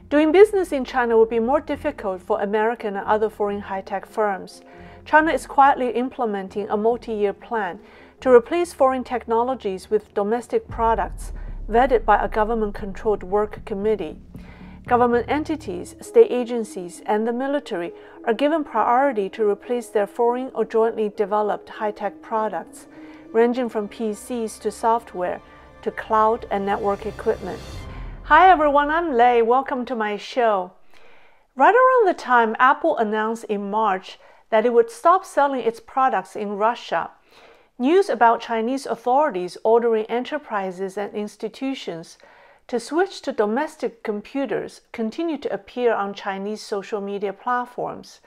Doing business in China would be more difficult for American and other foreign high-tech firms. China is quietly implementing a multi-year plan to replace foreign technologies with domestic products vetted by a government-controlled work committee. Government entities, state agencies, and the military are given priority to replace their foreign or jointly developed high-tech products, ranging from PCs to software to cloud and network equipment. Hi everyone, I'm Lei. Welcome to my show. Right around the time Apple announced in March that it would stop selling its products in Russia, news about Chinese authorities ordering enterprises and institutions to switch to domestic computers continue to appear on Chinese social media platforms.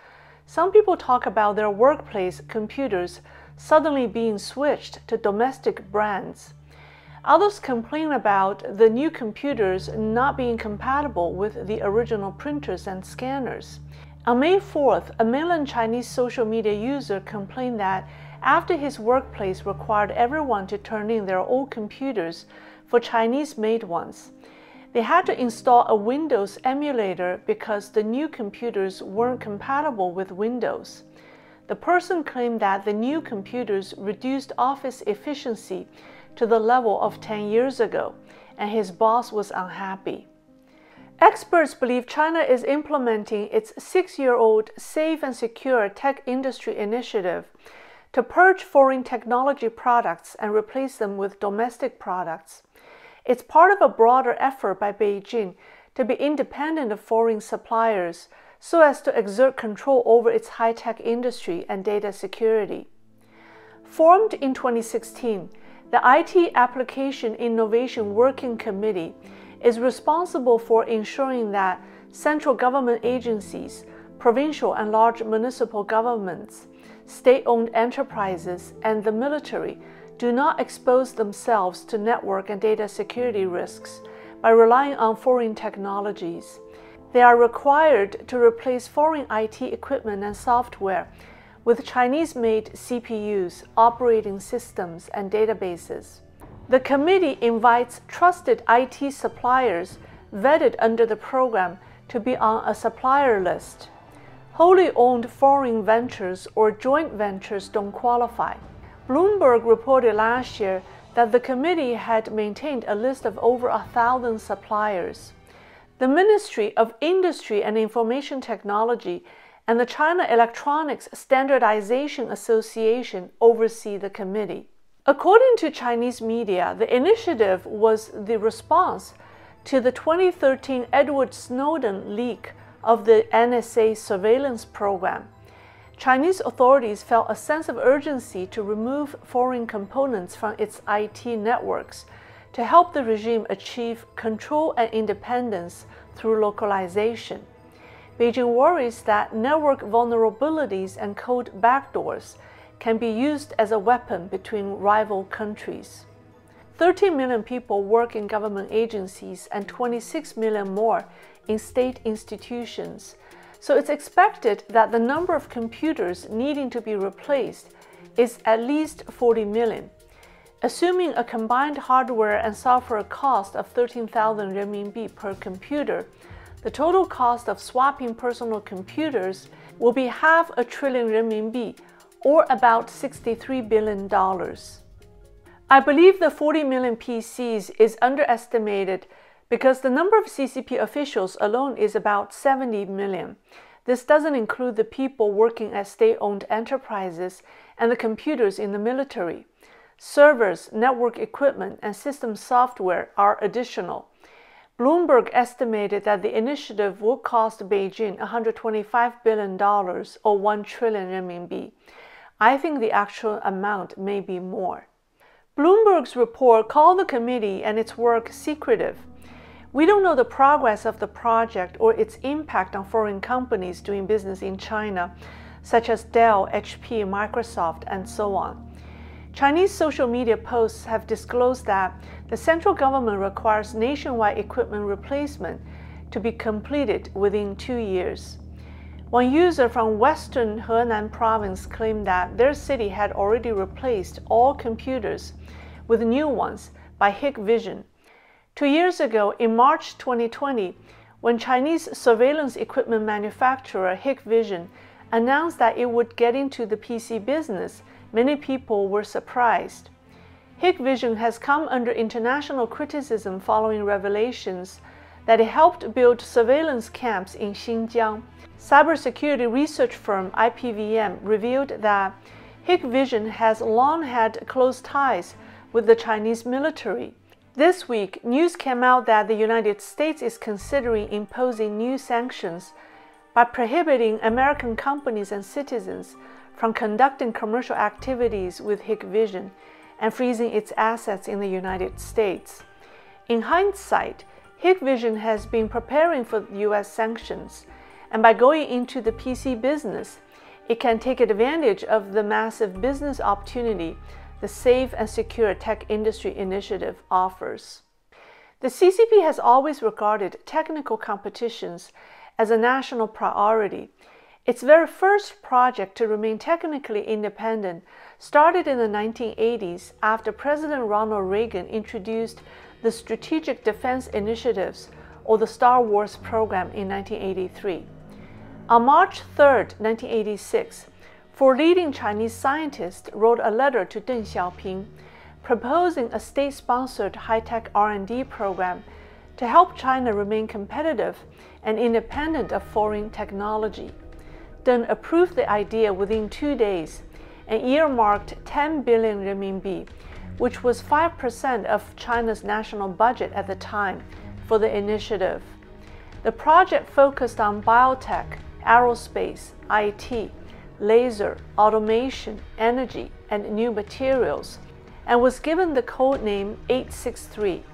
Some people talk about their workplace computers suddenly being switched to domestic brands. Others complain about the new computers not being compatible with the original printers and scanners. On May 4th, a mainland Chinese social media user complained that after his workplace required everyone to turn in their old computers for Chinese-made ones, they had to install a Windows emulator because the new computers weren't compatible with Windows. The person claimed that the new computers reduced office efficiency to the level of 10 years ago, and his boss was unhappy. Experts believe China is implementing its 6-year-old Safe and Secure Tech Industry Initiative to purge foreign technology products and replace them with domestic products. It's part of a broader effort by Beijing to be independent of foreign suppliers so as to exert control over its high-tech industry and data security. Formed in 2016, the IT Application Innovation Working Committee is responsible for ensuring that central government agencies, provincial and large municipal governments, state-owned enterprises, and the military do not expose themselves to network and data security risks by relying on foreign technologies. They are required to replace foreign IT equipment and software with Chinese-made CPUs, operating systems, and databases. The committee invites trusted IT suppliers vetted under the program to be on a supplier list. Wholly owned foreign ventures or joint ventures don't qualify. Bloomberg reported last year that the committee had maintained a list of over 1,000 suppliers. The Ministry of Industry and Information Technology and the China Electronics Standardization Association oversee the committee. According to Chinese media, the initiative was the response to the 2013 Edward Snowden leak of the NSA surveillance program. Chinese authorities felt a sense of urgency to remove foreign components from its IT networks to help the regime achieve control and independence through localization. Beijing worries that network vulnerabilities and code backdoors can be used as a weapon between rival countries. 13 million people work in government agencies and 26 million more in state institutions, so it's expected that the number of computers needing to be replaced is at least 40 million. Assuming a combined hardware and software cost of 13,000 renminbi per computer, the total cost of swapping personal computers will be 500 billion renminbi, or about $63 billion. I believe the 40 million PCs is underestimated because the number of CCP officials alone is about 70 million. This doesn't include the people working at state-owned enterprises and the computers in the military. Servers, network equipment, and system software are additional. Bloomberg estimated that the initiative will cost Beijing $125 billion or 1 trillion renminbi. I think the actual amount may be more. Bloomberg's report called the committee and its work secretive. We don't know the progress of the project or its impact on foreign companies doing business in China, such as Dell, HP, Microsoft, and so on. Chinese social media posts have disclosed that the central government requires nationwide equipment replacement to be completed within 2 years. One user from western Henan province claimed that their city had already replaced all computers with new ones by Hikvision. 2 years ago, in March 2020, When Chinese surveillance equipment manufacturer Hikvision announced that it would get into the PC business, many people were surprised. Hikvision has come under international criticism following revelations that it helped build surveillance camps in Xinjiang. Cybersecurity research firm IPVM revealed that Hikvision has long had close ties with the Chinese military. This week, news came out that the United States is considering imposing new sanctions by prohibiting American companies and citizens from conducting commercial activities with Hikvision and freezing its assets in the United States. In hindsight, Hikvision has been preparing for U.S. sanctions, and by going into the PC business, it can take advantage of the massive business opportunity the Safe and Secure Tech Industry Initiative offers. The CCP has always regarded technical competitions as a national priority. Its very first project to remain technically independent started in the 1980s after President Ronald Reagan introduced the Strategic Defense Initiatives, or the Star Wars program, in 1983. On March 3, 1986, four leading Chinese scientists wrote a letter to Deng Xiaoping proposing a state-sponsored high-tech R&D program to help China remain competitive and independent of foreign technology. Deng approved the idea within 2 days and earmarked 10 billion renminbi, which was 5% of China's national budget at the time, for the initiative. The project focused on biotech, aerospace, IT, laser, automation, energy, and new materials, and was given the code name 863.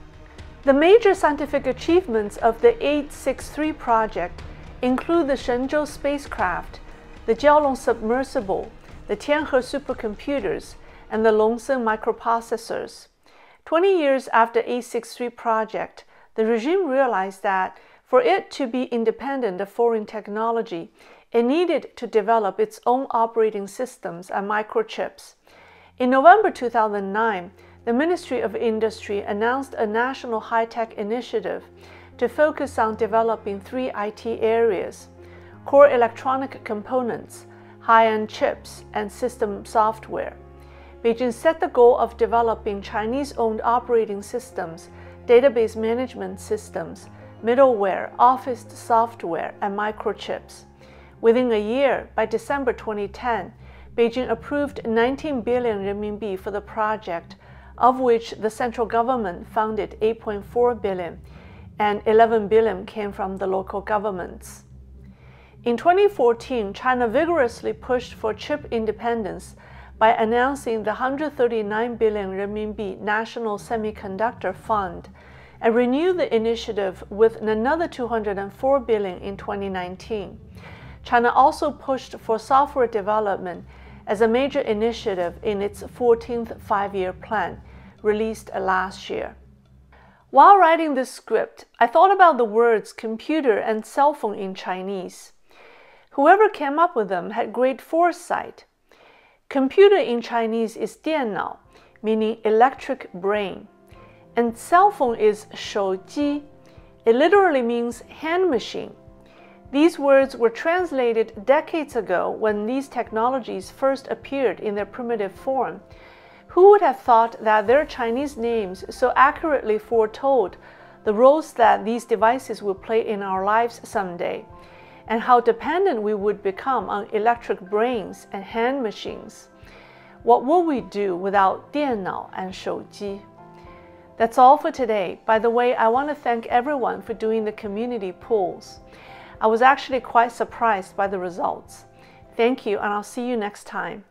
The major scientific achievements of the 863 project include the SHENZHOU spacecraft, the Jiaolong submersible, the Tianhe supercomputers, and the LOONGSON microprocessors. 20 years after the 863 project, the regime realized that for it to be independent of foreign technology, it needed to develop its own operating systems and microchips. In November 2009, the Ministry of Industry announced a national high-tech initiative to focus on developing 3 IT areas: core electronic components, high-end chips, and system software. Beijing set the goal of developing Chinese-owned operating systems, database management systems, middleware, office software, and microchips. Within a year, by December 2010, Beijing approved 19 billion renminbi for the project, of which the central government funded 8.4 billion, and 11 billion came from the local governments. In 2014, China vigorously pushed for chip independence by announcing the 139 billion renminbi National Semiconductor Fund, and renewed the initiative with another 204 billion in 2019. China also pushed for software development as a major initiative in its 14th five-year plan, released last year. While writing this script, I thought about the words computer and cell phone in Chinese. Whoever came up with them had great foresight. Computer in Chinese is 电脑, meaning electric brain, and cell phone is 手机. It literally means hand machine. These words were translated decades ago when these technologies first appeared in their primitive form. Who would have thought that their Chinese names so accurately foretold the roles that these devices would play in our lives someday, and how dependent we would become on electric brains and hand machines? What would we do without 电脑 and 手机? That's all for today. By the way, I want to thank everyone for doing the community polls. I was actually quite surprised by the results. Thank you, and I'll see you next time.